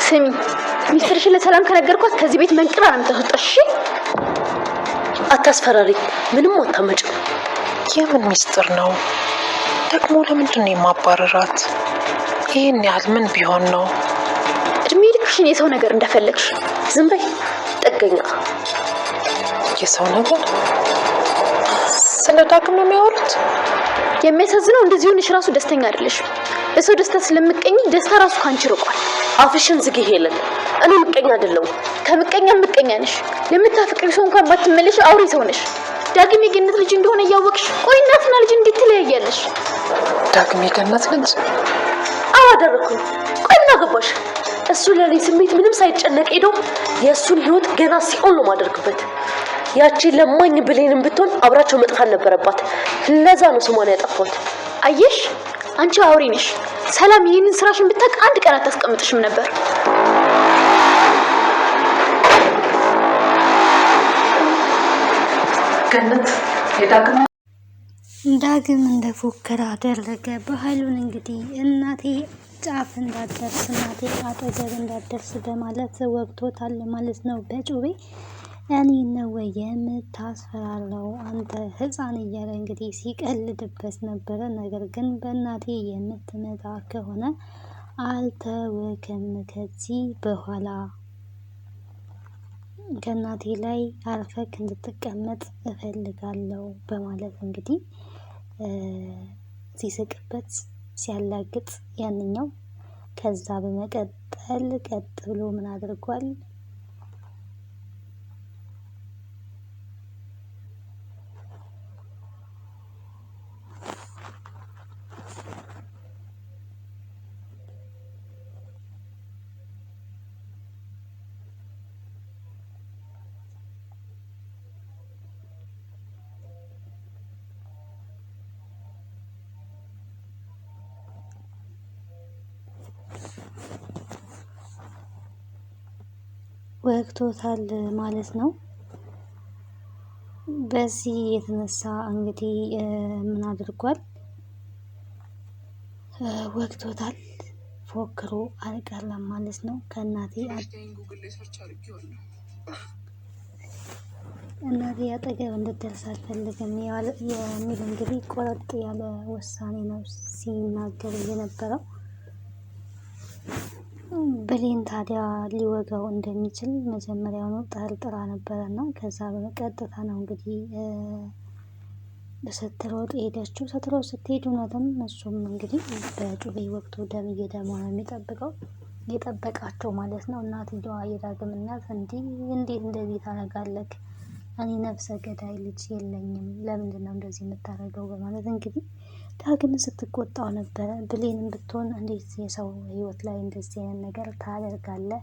ስሚ ሚስትርሽን ለሰላም ከነገርኳት ከዚህ ቤት መንቅራ ነው የምታስወጣሽ። አታስፈራሪ፣ ምንም አታመጭም። የምን ሚስጥር ነው ደግሞ? ለምንድን ነው የማባረራት? ይሄን ያህል ምን ቢሆን ነው? እድሜ ልክሽን የሰው ነገር እንደፈለግሽ። ዝም በይ ጥገኛ። የሰው ነገር? ስለ ዳግም ነው የሚያወሩት? የሚያሳዝነው እንደዚህ ሆነሽ ራሱ ደስተኛ አይደለሽም። በሰው ደስታ ስለምቀኝ ደስታ ራሱ ካንቺ ርቋል። አፍሽን ዝጊ ሄለን። እኔ ምቀኛ አይደለሁም። ከምቀኛ ምቀኛ ነሽ። ለምታፈቅሪው ሰው እንኳን ባትመለሽ አውሬ ሰው ነሽ። ዳግም የገነት ልጅ እንደሆነ እያወቅሽ ቆይ እናትና ልጅ እንዴት ትለያያለሽ? ዳግም የገነት ልጅ? አዎ አደረኩኝ። ቆይ ምን አገባሽ? እሱ ለኔ ስሜት ምንም ሳይጨነቅ ሄዶ የእሱን ህይወት ገና ሲኦል ነው ማደርግበት። ያቺ ለማኝ ብሌንም ብትሆን አብራቸው መጥፋት ነበረባት። ለዛ ነው ስሟን ያጠፋሁት። አየሽ አንቺ አውሬ ነሽ። ሰላም ይሄንን ስራሽን ብታውቅ አንድ ቀን አታስቀምጥሽም ነበር። ገነት የዳግም እንደፎከረ አደረገ። በኃይሉን እንግዲህ እናቴ ጫፍ እንዳትደርስ እናቴ አጠገብ እንዳትደርስ በማለት ወግቶታል ማለት ነው በጩቤ። እኔ ነው የምታስፈራራው አንተ ህፃን እያለ እንግዲህ ሲቀልድበት ነበረ። ነገር ግን በእናቴ የምትመጣ ከሆነ አልተወከም፣ ከዚህ በኋላ ከእናቴ ላይ አርፈክ እንድትቀመጥ እፈልጋለሁ በማለት እንግዲህ ሲስቅበት ሲያላግጥ ያንኛው። ከዛ በመቀጠል ቀጥሎ ምን አድርጓል? ወግቶታል ማለት ነው። በዚህ የተነሳ እንግዲህ ምን አድርጓል? ወግቶታል። ፎክሮ አልቀረም ማለት ነው። ከእናቴ አጠገብ እንድትደርስ አልፈልግም የሚል እንግዲህ ቆረጥ ያለ ውሳኔ ነው ሲናገር የነበረው። ብሌን ታዲያ ሊወጋው እንደሚችል መጀመሪያውኑ ጠርጥራ ነበረና ከዛ በቀጥታ ነው እንግዲህ ስትሮጥ ሄደችው። ስትሮጥ ስትሄድ እውነትም እሱም እንግዲህ በጩቤ ወቅቱ ደም እየደማ ነው የጠበቃቸው ማለት ነው። እናትየዋ የዳግም እናት እንዴት እንደዚህ ታደርጋለህ? እኔ ነፍሰ ገዳይ ልጅ የለኝም፣ ለምንድን ነው እንደዚህ የምታደርገው? በማለት እንግዲህ ዳግም ስትቆጣው ነበረ። ብሌንም ብትሆን እንዴት የሰው ህይወት ላይ እንደዚህ አይነት ነገር ታደርጋለህ?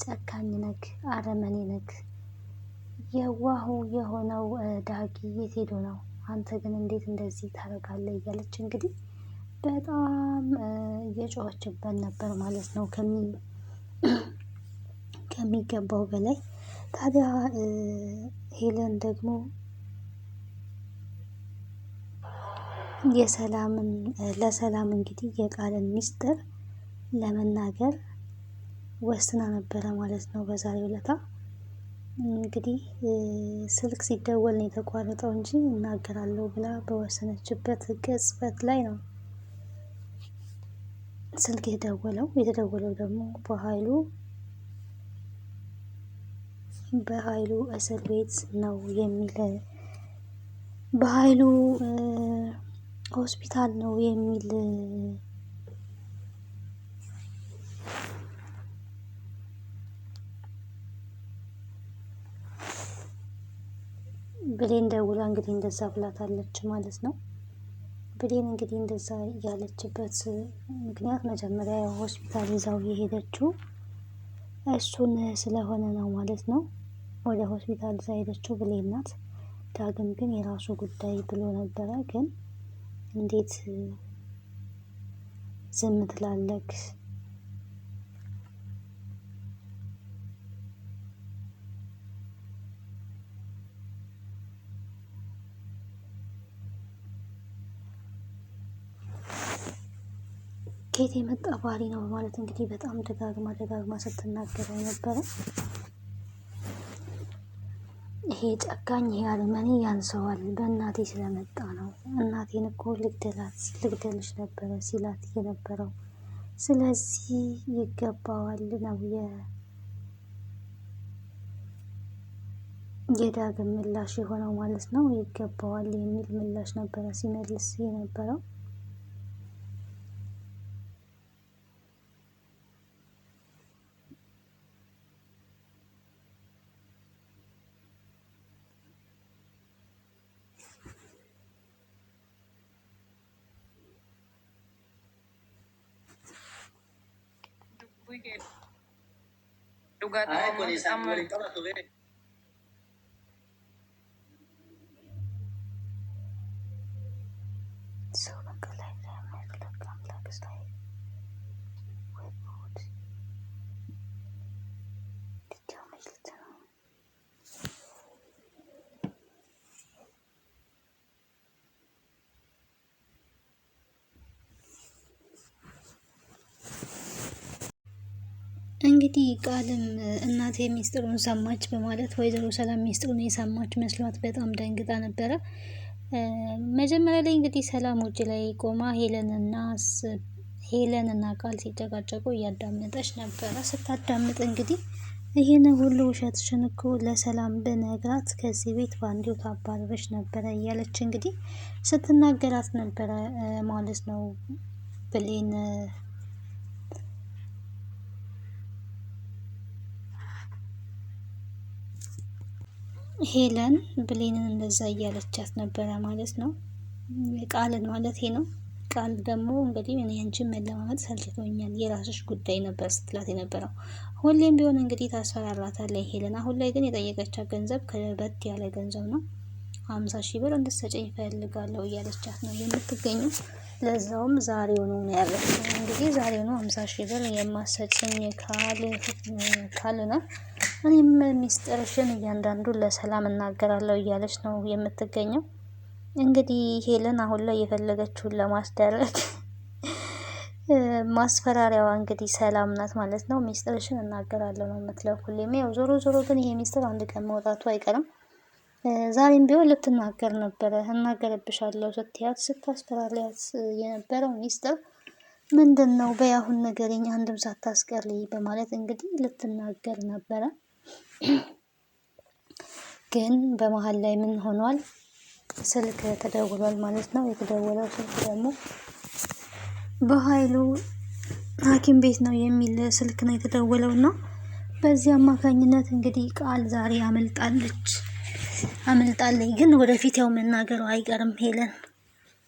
ጨካኝ ነክ፣ አረመኔ ነክ። የዋሁ የሆነው ዳጊ የት ሄዶ ነው? አንተ ግን እንዴት እንደዚህ ታደርጋለህ? እያለች እንግዲህ በጣም እየጮኸችበት ነበር ማለት ነው ከሚገባው በላይ። ታዲያ ሄለን ደግሞ ለሰላም እንግዲህ የቃልን ሚስጥር ለመናገር ወስና ነበረ ማለት ነው። በዛሬው ዕለት እንግዲህ ስልክ ሲደወል ነው የተቋረጠው እንጂ እናገራለሁ ብላ በወሰነችበት ቅጽበት ላይ ነው ስልክ የተደወለው ደግሞ በኃይሉ እስር ቤት ነው የሚል በኃይሉ ሆስፒታል ነው የሚል ብሌን ደውላ እንግዲህ እንደዛ ብላታለች ማለት ነው። ብሌን እንግዲህ እንደዛ ያለችበት ምክንያት መጀመሪያ ሆስፒታል ይዛው የሄደችው እሱን ስለሆነ ነው ማለት ነው። ወደ ሆስፒታል ይዛ ሄደችው ብሌን ናት። ዳግም ግን የራሱ ጉዳይ ብሎ ነበረ። ግን እንዴት ዝም ትላለክ? ከየት የመጣ ባህሪ ነው ማለት እንግዲህ በጣም ደጋግማ ስትናገረው ነበረ። ይሄ ጨካኝ ይሄ አረመኔ ያንሰዋል በእናቴ ስለመጣ ነው። እናቴን እኮ ልግደልሽ ነበረ ሲላት የነበረው። ስለዚህ ይገባዋል ነው የዳግም ምላሽ የሆነው ማለት ነው። ይገባዋል የሚል ምላሽ ነበረ ሲመልስ የነበረው። እንግዲህ ቃልም እናቴ ሚስጥሩን ሰማች በማለት ወይዘሮ ሰላም ሚስጥሩን የሰማች መስሏት በጣም ደንግጣ ነበረ። መጀመሪያ ላይ እንግዲህ ሰላም ውጭ ላይ ቆማ ሄለንና ቃል ሲጨቃጨቁ እያዳመጠች ነበረ። ስታዳምጥ እንግዲህ ይህን ሁሉ ውሸትሽን እኮ ለሰላም ብነግራት ከዚህ ቤት በአንዲው ታባረረች ነበረ እያለች እንግዲህ ስትናገራት ነበረ ማለት ነው። ብሌን ሄለን ብሌንን እንደዛ እያለቻት ነበረ ማለት ነው። ቃልን ማለት ነው። ቃል ደግሞ እንግዲህ እኔ አንቺን መለማመጥ ሰልችቶኛል የራስሽ ጉዳይ ነበር ስትላት የነበረው። ሁሌም ቢሆን እንግዲህ ታስፈራራታለች ሄለን። አሁን ላይ ግን የጠየቀቻት ገንዘብ ከበድ ያለ ገንዘብ ነው። 50,000 ብር እንድትሰጪኝ እፈልጋለሁ እያለቻት ነው የምትገኘው። ለዛውም ዛሬው ነው ያለችው። እንግዲህ ዛሬው ነው 50,000 ብር የማሰጭኝ ካልሆነ እኔም ሚስጥርሽን እያንዳንዱን ለሰላም እናገራለሁ እያለች ነው የምትገኘው። እንግዲህ ሄለን አሁን ላይ የፈለገችውን ለማስደረግ ማስፈራሪያዋ እንግዲህ ሰላም ናት ማለት ነው። ሚስጥርሽን እናገራለሁ ነው የምትለው ሁሌም። ያው ዞሮ ግን ይሄ ሚስጥር አንድ ቀን መውጣቱ አይቀርም። ዛሬም ቢሆን ልትናገር ነበረ። እናገርብሻለሁ ስትያት ስታስፈራሪያት የነበረው ሚስጥር ምንድን ነው? በያሁን ነገርኛ አንድም ሳታስቀሪ በማለት እንግዲህ ልትናገር ነበረ። ግን በመሀል ላይ ምን ሆኗል? ስልክ ተደውሏል ማለት ነው። የተደወለው ስልክ ደግሞ በኃይሉ ሐኪም ቤት ነው የሚል ስልክ ነው የተደወለው እና በዚህ አማካኝነት እንግዲህ ቃል ዛሬ አመልጣለች። ግን ወደፊት ያው መናገሩ አይቀርም ሄለን።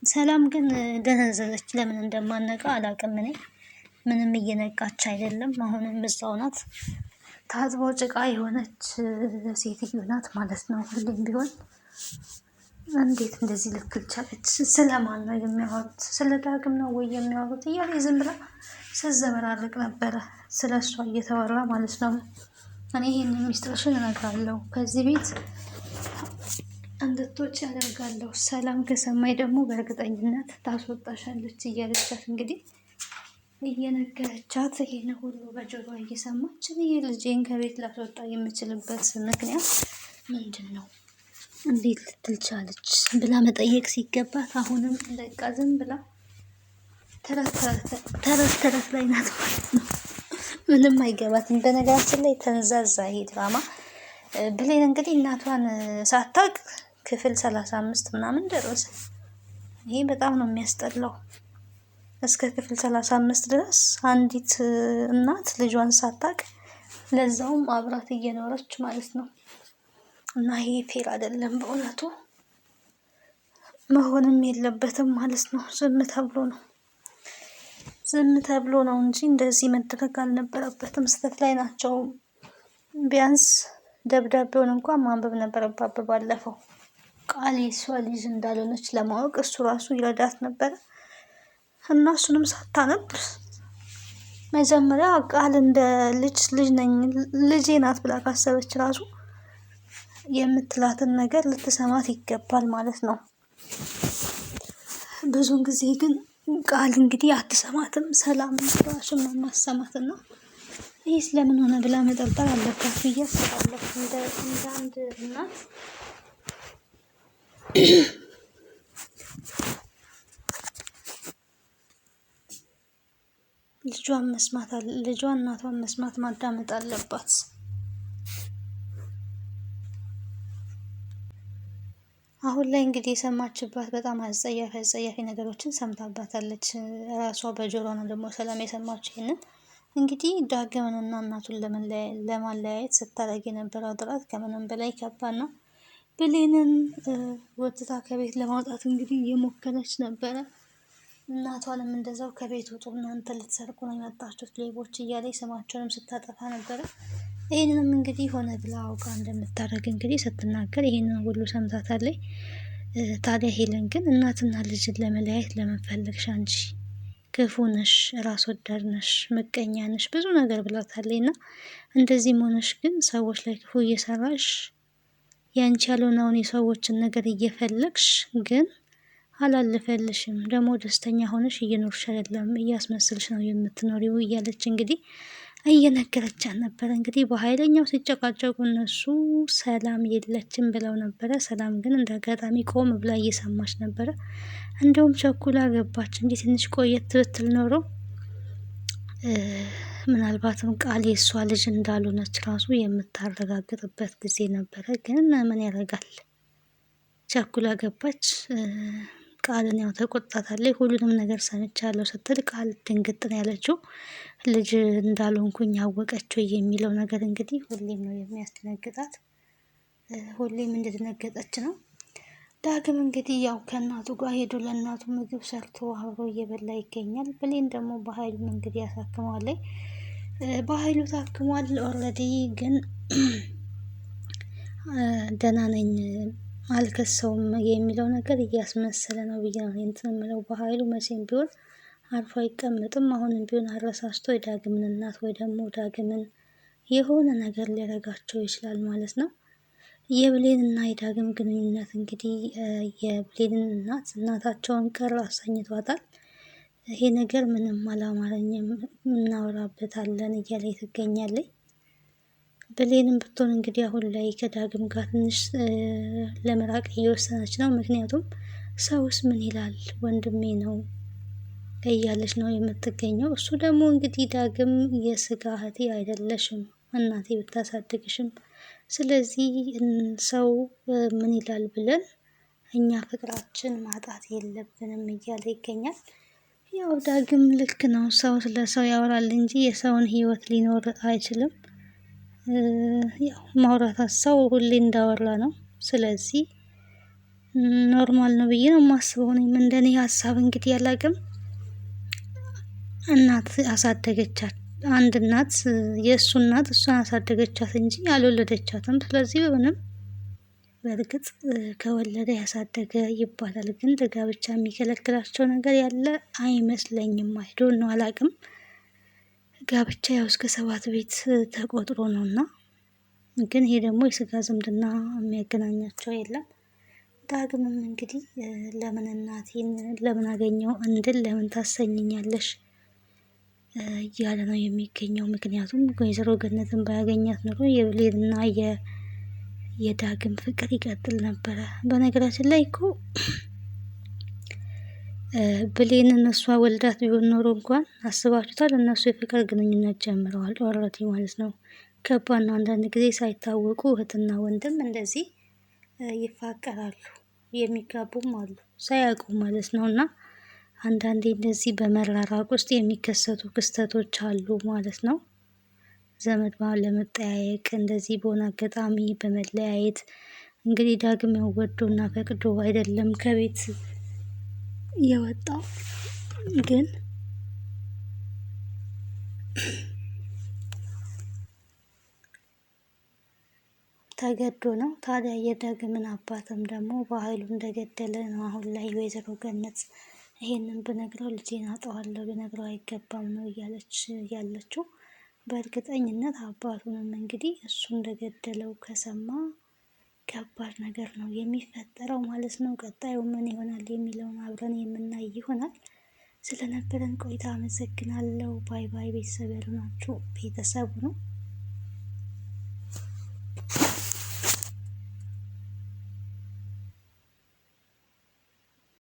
ሰላም ግን ደነዘዘች። ለምን እንደማነቃ አላውቅም። እኔ ምንም እየነቃች አይደለም። አሁንም እዛው ናት። ታጥቦ ጭቃ የሆነች ሴትዮ ናት ማለት ነው። ሁሌም ቢሆን እንዴት እንደዚህ ልትል ቻለች? ስለማን ነው የሚያወሩት? ስለ ዳግም ነው ወይ የሚያወሩት? እያለ ዝም ብላ ስትዘበራርቅ ነበረ። ስለ እሷ እየተወራ ማለት ነው። እኔ ይህንን ሚስጥርሽን እነግራለሁ፣ ከዚህ ቤት እንድትወጪ ያደርጋለሁ፣ ሰላም ከሰማይ ደግሞ በእርግጠኝነት ታስወጣሻለች እያለቻት እንግዲህ እየነገረቻት ይሄን ሁሉ በጆሮ እየሰማች ይሄ ልጄን ከቤት ላስወጣ የምችልበት ምክንያት ምንድን ነው? እንዴት ልትል ቻለች ብላ መጠየቅ ሲገባት አሁንም በቃ ዝም ብላ ተረት ላይ ናት ማለት ነው። ምንም አይገባትም። በነገራችን ላይ ተንዛዛ ይሄ ድራማ። ብሌን እንግዲህ እናቷን ሳታውቅ ክፍል 35 ምናምን ደረሰ። ይሄ በጣም ነው የሚያስጠላው። እስከ ክፍል 35 ድረስ አንዲት እናት ልጇን ሳታውቅ ለዛውም አብራት እየኖረች ማለት ነው። እና ይሄ ፌር አይደለም በእውነቱ፣ መሆንም የለበትም ማለት ነው። ዝም ተብሎ ነው እንጂ እንደዚህ መደረግ አልነበረበትም። ስህተት ላይ ናቸው። ቢያንስ ደብዳቤውን እንኳን ማንበብ ነበረባት። ባለፈው ቃል የሷ ልጅ እንዳልሆነች ለማወቅ እሱ ራሱ ይረዳት ነበረ እና እሱንም ሳታነብ መጀመሪያ ቃል እንደ ልጅ ነኝ ልጄ ናት ብላ ካሰበች ራሱ የምትላትን ነገር ልትሰማት ይገባል ማለት ነው። ብዙውን ጊዜ ግን ቃል እንግዲህ አትሰማትም። ሰላም ራሱን ነው ማሰማትና ይህ ስለምን ሆነ ብላ መጠርጠር አለባት ብዬ አስባለሁ። እንደ አንድ እናት ልጇን እናቷን መስማት ማዳመጥ አለባት። አሁን ላይ እንግዲህ የሰማችባት በጣም አጸያፊ ነገሮችን ሰምታባታለች። ራሷ በጆሮ ነው ደግሞ ሰላም የሰማችው። ይሄንን እንግዲህ ዳግምንና እናቱን ለማለያየት ስታደርግ የነበረው ጥረት ከምንም በላይ ከባድ ነው። ብሌንን ወጥታ ከቤት ለማውጣት እንግዲህ እየሞከረች ነበረ። እናቷንም እንደዛው ከቤት ውጡ፣ እናንተ ልትሰርቁ ነው የመጣችሁት ሌቦች እያለች ስማቸውንም ስታጠፋ ነበረ። ይህንንም እንግዲህ ሆነ ብላ አውቃ እንደምታደርግ እንግዲህ ስትናገር ይህንን ሁሉ ሰምታታለች። ታዲያ ሄለን ግን እናትና ልጅን ለመለያየት ለምን ፈለግሽ? አንቺ ክፉ ነሽ፣ ራስ ወዳድ ነሽ፣ ምቀኛ ነሽ፣ ብዙ ነገር ብላታለች። እና እንደዚህም ሆነሽ ግን ሰዎች ላይ ክፉ እየሰራሽ ያንቺ ያልሆነውን የሰዎችን ነገር እየፈለግሽ ግን አላለፈልሽም። ደግሞ ደስተኛ ሆነሽ እየኖርሽ አይደለም፣ እያስመሰልሽ ነው የምትኖሪው እያለች እንግዲህ እየነገረቻት ነበረ። እንግዲህ በኃይለኛው ሲጨቃጨቁ እነሱ ሰላም የለችም ብለው ነበረ። ሰላም ግን እንደ አጋጣሚ ቆም ብላ እየሰማች ነበረ። እንደውም ቸኩላ ገባች። እንዲህ ትንሽ ቆየት ብትል ኖሮ ምናልባትም ቃል የእሷ ልጅ እንዳልሆነች ራሱ የምታረጋግጥበት ጊዜ ነበረ። ግን ምን ያደርጋል ቸኩላ ገባች። ቃልን ያው ተቆጣታለች። ሁሉንም ነገር ሰምቻለሁ ስትል ቃል ድንግጥ ነው ያለችው። ልጅ እንዳልሆንኩኝ አወቀችው የሚለው ነገር እንግዲህ ሁሌም ነው የሚያስደነግጣት። ሁሌም እንደደነገጠች ነው። ዳግም እንግዲህ ያው ከእናቱ ጋር ሄዶ ለእናቱ ምግብ ሰርቶ አብሮ እየበላ ይገኛል። ብሌን ደግሞ በኃይሉ እንግዲህ ያሳክመዋለች። በኃይሉ ታክሟል ኦልሬዲ። ግን ደህና ነኝ አልከሰውም የሚለው ነገር እያስመሰለ ነው ብዬ ነው እንትን የምለው። በኃይሉ መቼም ቢሆን አርፎ አይቀመጥም። አሁንም ቢሆን አረሳስቶ የዳግምን እናት ወይ ደግሞ ዳግምን የሆነ ነገር ሊያደርጋቸው ይችላል ማለት ነው። የብሌን እና የዳግም ግንኙነት እንግዲህ የብሌንን እናታቸውን ቅር አሰኝቷታል። ይሄ ነገር ምንም አላማረኝም እናወራበታለን እያለች ትገኛለች። ብሌንም ብትሆን እንግዲህ አሁን ላይ ከዳግም ጋር ትንሽ ለመራቅ እየወሰነች ነው። ምክንያቱም ሰውስ ምን ይላል ወንድሜ ነው እያለች ነው የምትገኘው። እሱ ደግሞ እንግዲህ ዳግም የስጋ እህቴ አይደለሽም፣ እናቴ ብታሳድግሽም፣ ስለዚህ ሰው ምን ይላል ብለን እኛ ፍቅራችን ማጣት የለብንም እያለ ይገኛል። ያው ዳግም ልክ ነው። ሰው ስለ ሰው ያወራል እንጂ የሰውን ሕይወት ሊኖር አይችልም። ያው ማውራት ሰው ሁሌ እንዳወራ ነው። ስለዚህ ኖርማል ነው ብዬ ነው የማስበው። እኔም እንደኔ ሀሳብ እንግዲህ አላቅም። እናት አሳደገቻት። አንድ እናት የእሱ እናት እሷን አሳደገቻት እንጂ አልወለደቻትም። ስለዚህ ምንም በእርግጥ ከወለደ ያሳደገ ይባላል። ግን ለጋብቻ የሚከለክላቸው ነገር ያለ አይመስለኝም። አይዶን ነው አላቅም። ጋብቻ ያው እስከ 7 ቤት ተቆጥሮ ነው እና ግን ይሄ ደግሞ የስጋ ዝምድና የሚያገናኛቸው የለም። ዳግምም እንግዲህ ለምን እናቴን ለምን አገኘው እንድል ለምን ታሰኝኛለሽ እያለ ነው የሚገኘው። ምክንያቱም ወይዘሮ ገነትን ባያገኛት ኖሮ የብሌንና የዳግም ፍቅር ይቀጥል ነበረ። በነገራችን ላይ እኮ ብሌን እነሷ ወልዳት ቢሆን ኖሮ እንኳን አስባችሁታል፣ እነሱ የፍቅር ግንኙነት ጀምረዋል ኦልሬዲ ማለት ነው። ከባድ ነው። አንዳንድ ጊዜ ሳይታወቁ እህትና ወንድም እንደዚህ ይፋቀራሉ፣ የሚጋቡም አሉ ሳያውቁ ማለት ነው። እና አንዳንዴ እንደዚህ በመራራቅ ውስጥ የሚከሰቱ ክስተቶች አሉ ማለት ነው። ዘመድ ለመጠያየቅ እንደዚህ በሆነ አጋጣሚ በመለያየት እንግዲህ ዳግም ወዶና ፈቅዶ አይደለም ከቤት የወጣው፣ ግን ተገዶ ነው። ታዲያ የዳግምን አባትም ደግሞ በኃይሉ እንደገደለ ነው አሁን ላይ ወይዘሮ ገነት ይሄንን ብነግረው ልጄን አጠዋለሁ ብነግረው አይገባም ነው እያለች ያለችው። በእርግጠኝነት አባቱንም እንግዲህ እሱ እንደገደለው ከሰማ ከባድ ነገር ነው የሚፈጠረው ማለት ነው። ቀጣዩ ምን ይሆናል የሚለውን አብረን የምናይ ይሆናል። ስለነበረን ቆይታ አመሰግናለሁ። ባይ ባይ። ቤተሰብ ያልሆናችሁ ቤተሰቡ ነው።